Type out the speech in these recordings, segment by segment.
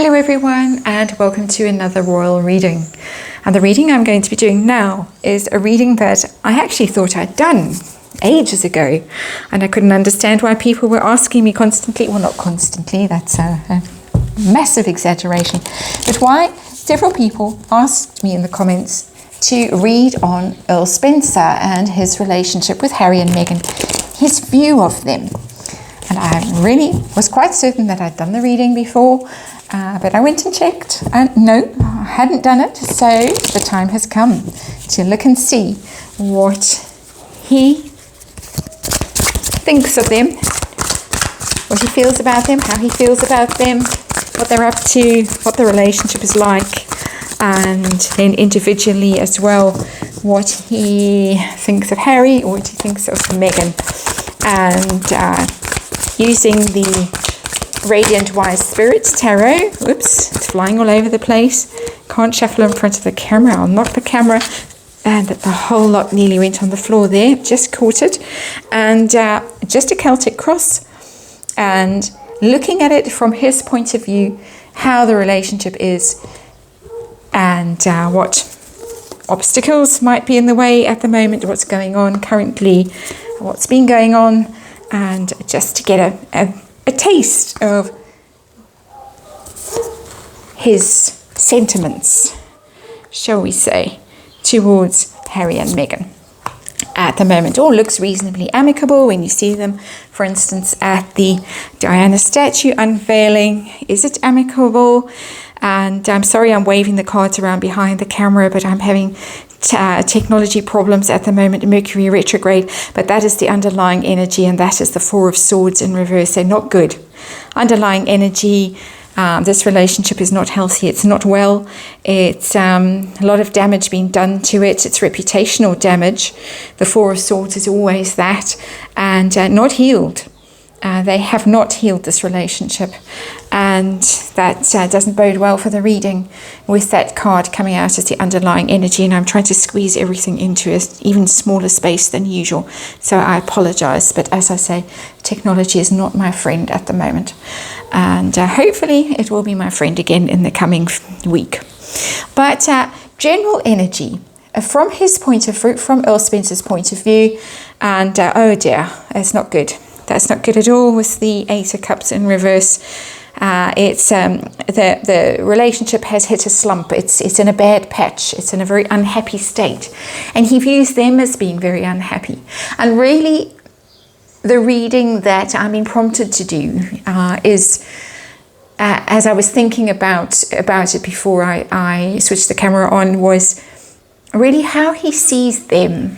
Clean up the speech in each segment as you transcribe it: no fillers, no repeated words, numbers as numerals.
Hello everyone, and welcome to another royal reading. And the reading I'm going to be doing now is a reading that I actually thought I'd done ages ago, and I couldn't understand why people were asking me constantly, well, not constantly, that's a massive exaggeration, but why several people asked me in the comments to read on Earl Spencer and his relationship with Harry and Meghan, his view of them. And I really was quite certain that I'd done the reading before, but I went and checked, and no, I hadn't done it. So the time has come to look and see what he thinks of them, what he feels about them, how he feels about them, what they're up to, what the relationship is like, and then individually as well, what he thinks of Harry or what he thinks of Meghan. And using the Radiant Wise Spirits Tarot. Oops, it's flying all over the place. Can't shuffle in front of the camera. I'll knock the camera. And the whole lot nearly went on the floor there. Just caught it. And just a Celtic cross. And looking at it from his point of view, how the relationship is, and what obstacles might be in the way at the moment, what's going on currently, what's been going on, and just to get a taste of his sentiments, shall we say, towards Harry and Meghan. At the moment, all looks reasonably amicable when you see them, for instance, at the Diana statue unveiling. Is it amicable? And I'm sorry I'm waving the cards around behind the camera, but I'm having technology problems at the moment, Mercury retrograde, but that is the underlying energy, and that is the Four of Swords in reverse. They're not good. Underlying energy, this relationship is not healthy, it's not well, it's a lot of damage being done to it, it's reputational damage. The Four of Swords is always that, and not healed. They have not healed this relationship, and that doesn't bode well for the reading with that card coming out as the underlying energy. And I'm trying to squeeze everything into an even smaller space than usual, so I apologize, but as I say, technology is not my friend at the moment, and hopefully it will be my friend again in the coming week. But general energy from his point of view, from Earl Spencer's point of view, and oh dear, it's not good. That's not good at all with the Eight of Cups in reverse. It's the relationship has hit a slump. It's in a bad patch. It's in a very unhappy state. And he views them as being very unhappy. And really, the reading that I'm being prompted to do is, as I was thinking about it before I switched the camera on, was really how he sees them.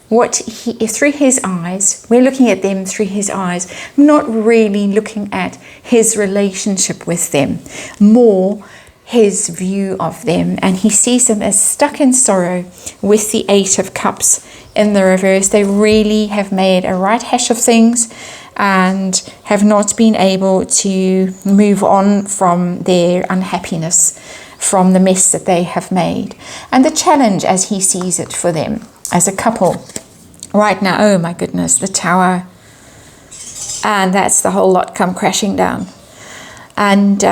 What he, through his eyes, we're looking at them through his eyes, not really looking at his relationship with them, more his view of them. And he sees them as stuck in sorrow with the Eight of Cups in the reverse. They really have made a right hash of things and have not been able to move on from their unhappiness, from the mess that they have made. And the challenge, as he sees it for them as a couple right now, oh my goodness, the Tower, and that's the whole lot come crashing down. And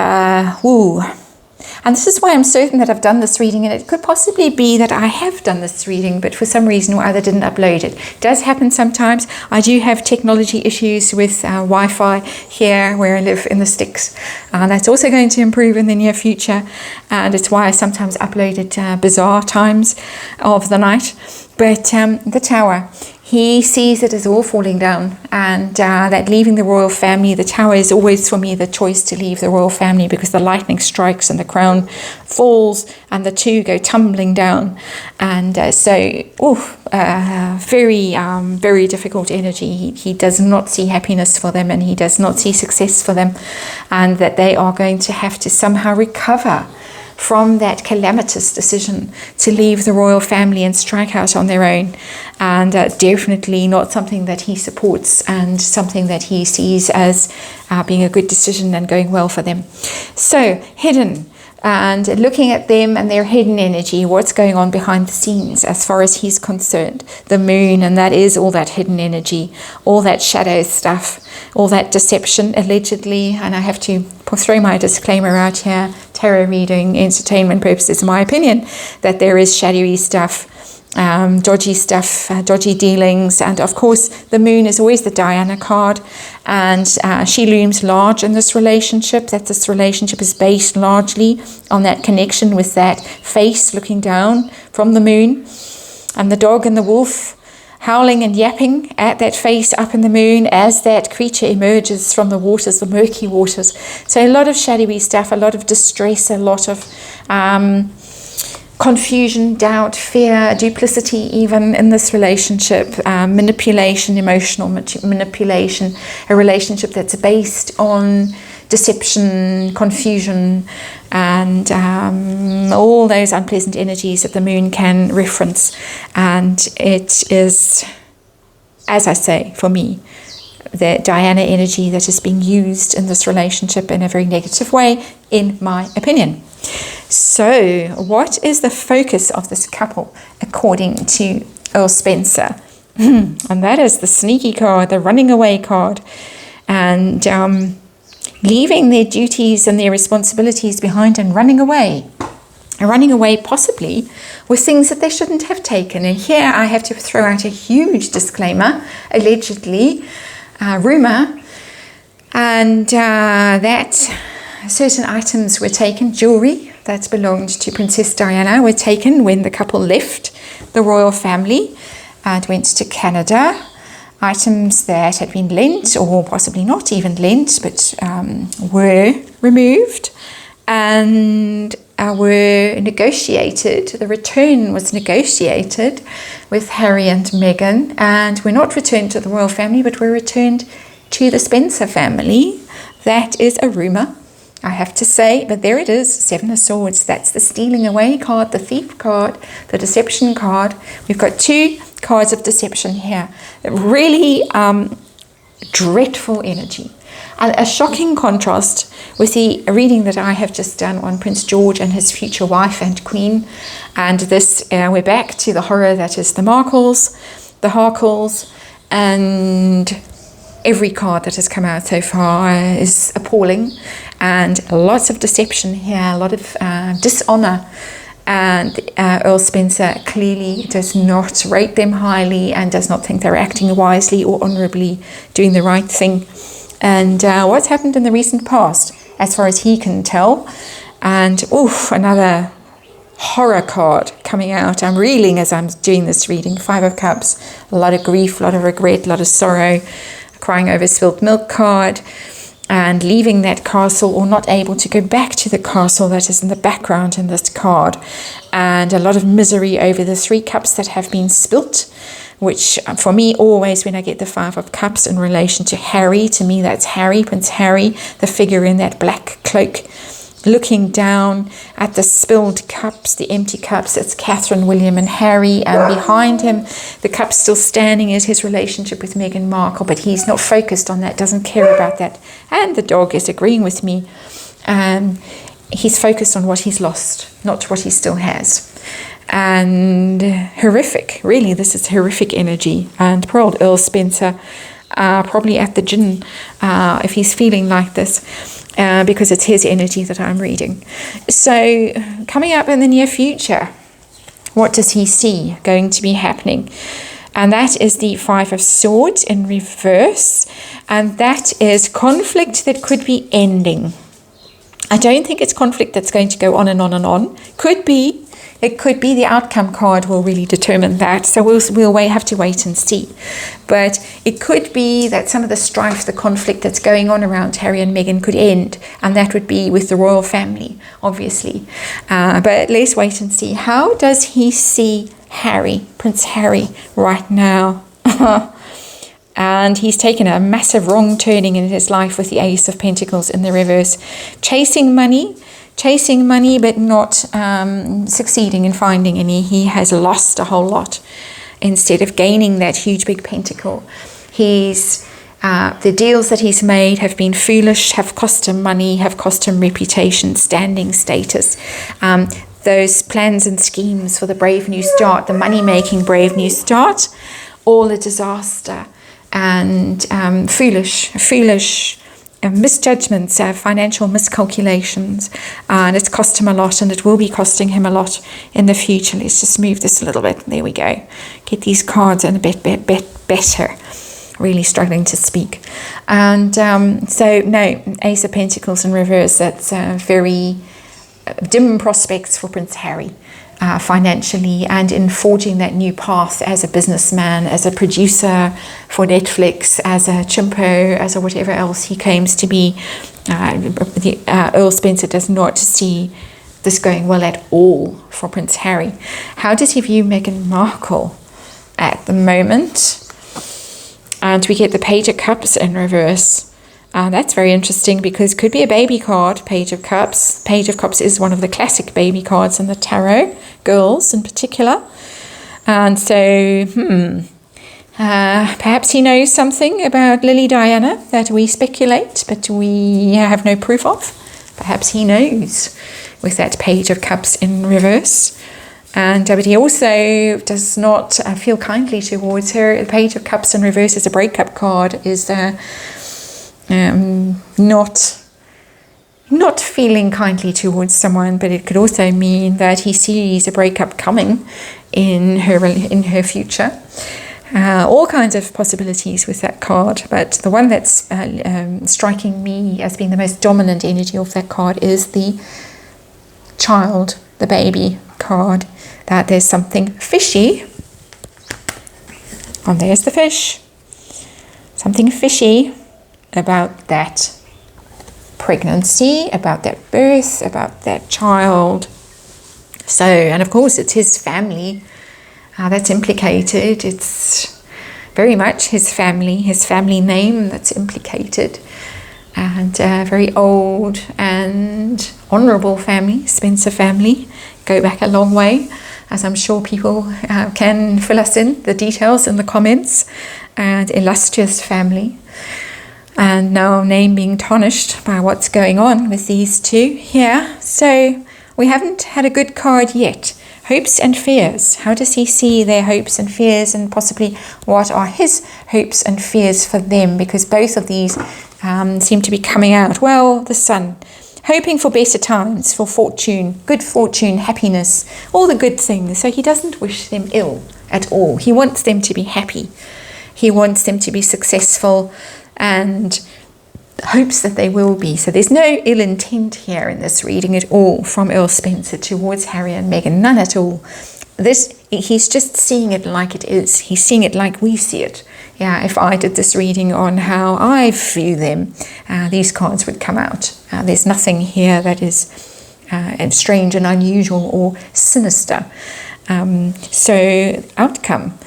and this is why I'm certain that I've done this reading, and it could possibly be that I have done this reading, but for some reason or other didn't upload it. It does happen sometimes. I do have technology issues with Wi-Fi here where I live in the sticks. That's also going to improve in the near future, and it's why I sometimes upload at bizarre times of the night. But the Tower, he sees it as all falling down, and that leaving the royal family, the Tower is always for me the choice to leave the royal family, because the lightning strikes and the crown falls and the two go tumbling down. And very difficult energy. He does not see happiness for them, and he does not see success for them, and that they are going to have to somehow recover from that calamitous decision to leave the royal family and strike out on their own. And definitely not something that he supports, and something that he sees as being a good decision and going well for them. So hidden and looking at them and their hidden energy, what's going on behind the scenes as far as he's concerned. The moon, and that is all that hidden energy, all that shadow stuff, all that deception, allegedly. And I have to throw my disclaimer out here, tarot reading, entertainment purposes, in my opinion, that there is shadowy stuff, dodgy stuff, dodgy dealings. And of course the moon is always the Diana card, and she looms large in this relationship, that this relationship is based largely on that connection with that face looking down from the moon, and the dog and the wolf howling and yapping at that face up in the moon as that creature emerges from the waters, the murky waters. So a lot of shadowy stuff, a lot of distress, a lot of confusion, doubt, fear, duplicity even in this relationship, manipulation, emotional manipulation, a relationship that's based on deception, confusion, and all those unpleasant energies that the moon can reference. And it is, as I say, for me, the Diana energy that is being used in this relationship in a very negative way, in my opinion. So what is the focus of this couple according to Earl Spencer? And that is the sneaky card, the running away card, and leaving their duties and their responsibilities behind and running away. Running away possibly with things that they shouldn't have taken. And here I have to throw out a huge disclaimer, allegedly, rumor, and that certain items were taken, jewelry that belonged to Princess Diana were taken when the couple left the royal family and went to Canada. Items that had been lent, or possibly not even lent, but were removed and were negotiated. The return was negotiated with Harry and Meghan, and were not returned to the royal family, but were returned to the Spencer family. That is a rumor, I have to say, but there it is, Seven of Swords. That's the stealing away card, the thief card, the deception card. We've got two cards of deception here. Really dreadful energy. And a shocking contrast with the reading that I have just done on Prince George and his future wife and queen. And this, we're back to the horror that is the Markles, the Harkles, and every card that has come out so far is appalling, and lots of deception here, a lot of dishonor. And Earl Spencer clearly does not rate them highly and does not think they're acting wisely or honorably, doing the right thing. And what's happened in the recent past, as far as he can tell. And another horror card coming out. I'm reeling as I'm doing this reading. Five of Cups, a lot of grief, a lot of regret, a lot of sorrow, crying over spilled milk card, and leaving that castle, or not able to go back to the castle that is in the background in this card, and a lot of misery over the 3 cups that have been spilt, which for me always, when I get the 5 of Cups in relation to Harry, to me that's Harry, Prince Harry, the figure in that black cloak, looking down at the spilled cups, the empty cups. It's Catherine, William and Harry, and behind him the cup still standing is his relationship with Meghan Markle, but he's not focused on that, doesn't care about that. And the dog is agreeing with me. He's focused on what he's lost, not what he still has. And horrific, really, this is horrific energy. And poor old Earl Spencer, probably at the gin, if he's feeling like this, because it's his energy that I'm reading. So coming up in the near future, what does he see going to be happening? And that is the 5 of Swords in reverse, and that is conflict that could be ending. I don't think it's conflict that's going to go on and on and on. Could be. It could be. The outcome card will really determine that. So we'll have to wait and see. But it could be that some of the strife, the conflict that's going on around Harry and Meghan could end. And that would be with the royal family, obviously. But let's wait and see. How does he see Harry, Prince Harry, right now? And he's taken a massive wrong turning in his life with the Ace of Pentacles in the reverse. Chasing money, but not succeeding in finding any. He has lost a whole lot instead of gaining that huge big pentacle. He's The deals that he's made have been foolish, have cost him money, have cost him reputation, standing, status. Those plans and schemes for the Brave New Start, the money-making Brave New Start, all a disaster and foolish misjudgments, financial miscalculations, and it's cost him a lot, and it will be costing him a lot in the future. Let's just move this a little bit. There we go. Get these cards in a bit better. Really struggling to speak. And so, no, Ace of Pentacles in reverse. That's very dim prospects for Prince Harry. Financially and in forging that new path as a businessman, as a producer for Netflix, as a chimpo, as a whatever else he claims to be. Earl Spencer does not see this going well at all for Prince Harry. How does he view Meghan Markle at the moment? And we get the Page of Cups in reverse. That's very interesting because it could be a baby card, Page of Cups. Page of Cups is one of the classic baby cards in the tarot, girls in particular. And so, perhaps he knows something about Lily Diana that we speculate, but we have no proof of. Perhaps he knows with that Page of Cups in reverse. And but he also does not feel kindly towards her. The Page of Cups in reverse is a breakup card, is not feeling kindly towards someone, but it could also mean that he sees a breakup coming in her future. All kinds of possibilities with that card, but the one that's striking me as being the most dominant energy of that card is the child, the baby card, that there's something fishy. And there's the fish. Something fishy about that pregnancy, about that birth, about that child. So, and of course it's his family that's implicated. It's very much his family name that's implicated. And a very old and honourable family, Spencer family, go back a long way, as I'm sure people can fill us in the details in the comments. And illustrious family. And now name being tarnished by what's going on with these two here. So we haven't had a good card yet. Hopes and fears. How does he see their hopes and fears, and possibly what are his hopes and fears for them? Because both of these seem to be coming out. Well, the Sun, hoping for better times, for fortune, good fortune, happiness, all the good things. So he doesn't wish them ill at all. He wants them to be happy. He wants them to be successful and hopes that they will be. So there's no ill intent here in this reading at all from Earl Spencer towards Harry and Meghan, none at all. He's just seeing it like it is. He's seeing it like we see it. Yeah, if I did this reading on how I view them, these cards would come out. There's nothing here that is strange and unusual or sinister. So outcome.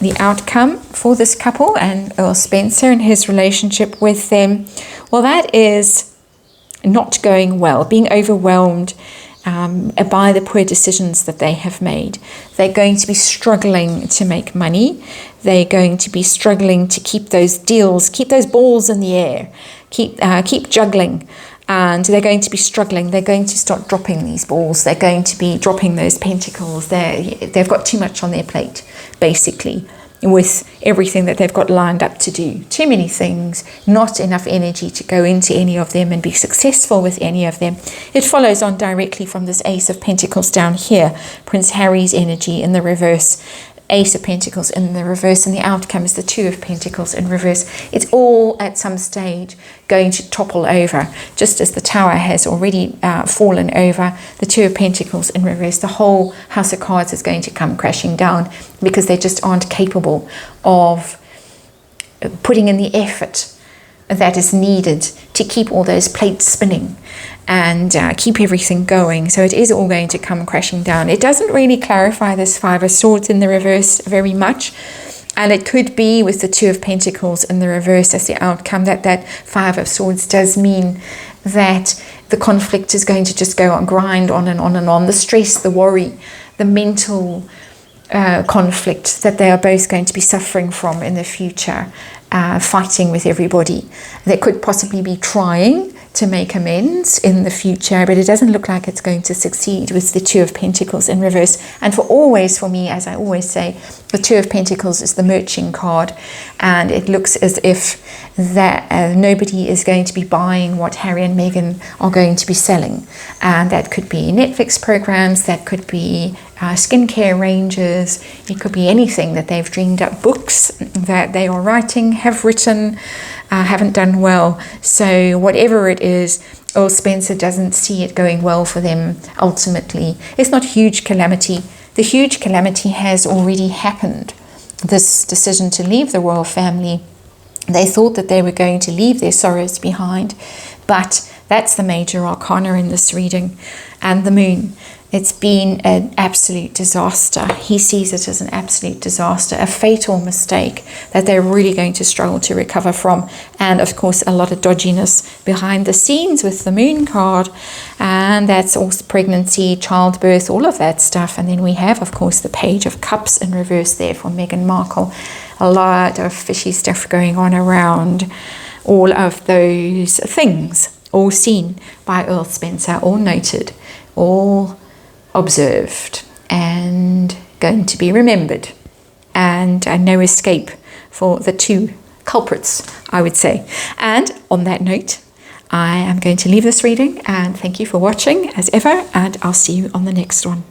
The outcome for this couple and Earl Spencer and his relationship with them, well, that is not going well, being overwhelmed by the poor decisions that they have made. They're going to be struggling to make money. They're going to be struggling to keep those deals, keep those balls in the air, keep juggling. And they're going to be struggling. They're going to start dropping these balls. They're going to be dropping those pentacles. They've got too much on their plate, basically, with everything that they've got lined up to do. Too many things, not enough energy to go into any of them and be successful with any of them. It follows on directly from this Ace of Pentacles down here, Prince Harry's energy in the reverse, Ace of Pentacles in the reverse, and the outcome is the Two of Pentacles in reverse. It's all at some stage going to topple over, just as the Tower has already fallen over. The Two of Pentacles in reverse, the whole House of Cards is going to come crashing down because they just aren't capable of putting in the effort that is needed to keep all those plates spinning and keep everything going. So it is all going to come crashing down. It doesn't really clarify this Five of Swords in the reverse very much, and it could be with the Two of Pentacles in the reverse as the outcome that Five of Swords does mean that the conflict is going to just go on, grind on and on and on. The stress, the worry, the mental conflict that they are both going to be suffering from in the future, fighting with everybody. They could possibly be trying to make amends in the future, but it doesn't look like it's going to succeed with the Two of Pentacles in reverse. And for me, as I always say, the Two of Pentacles is the merching card, and it looks as if that nobody is going to be buying what Harry and Meghan are going to be selling. And that could be Netflix programs, that could be skincare ranges, it could be anything that they've dreamed up, books that they are writing, have written, haven't done well. So whatever it is, Earl Spencer doesn't see it going well for them ultimately. It's not huge calamity. The huge calamity has already happened. This decision to leave the royal family, they thought that they were going to leave their sorrows behind, but that's the major arcana in this reading. And the moon, it's been an absolute disaster. He sees it as an absolute disaster, a fatal mistake that they're really going to struggle to recover from. And of course, a lot of dodginess behind the scenes with the moon card. And that's also pregnancy, childbirth, all of that stuff. And then we have, of course, the Page of Cups in reverse there for Meghan Markle. A lot of fishy stuff going on around all of those things, all seen by Earl Spencer, all noted, all observed, and going to be remembered, and no escape for the two culprits, I would say. And on that note, I am going to leave this reading, and thank you for watching as ever, and I'll see you on the next one.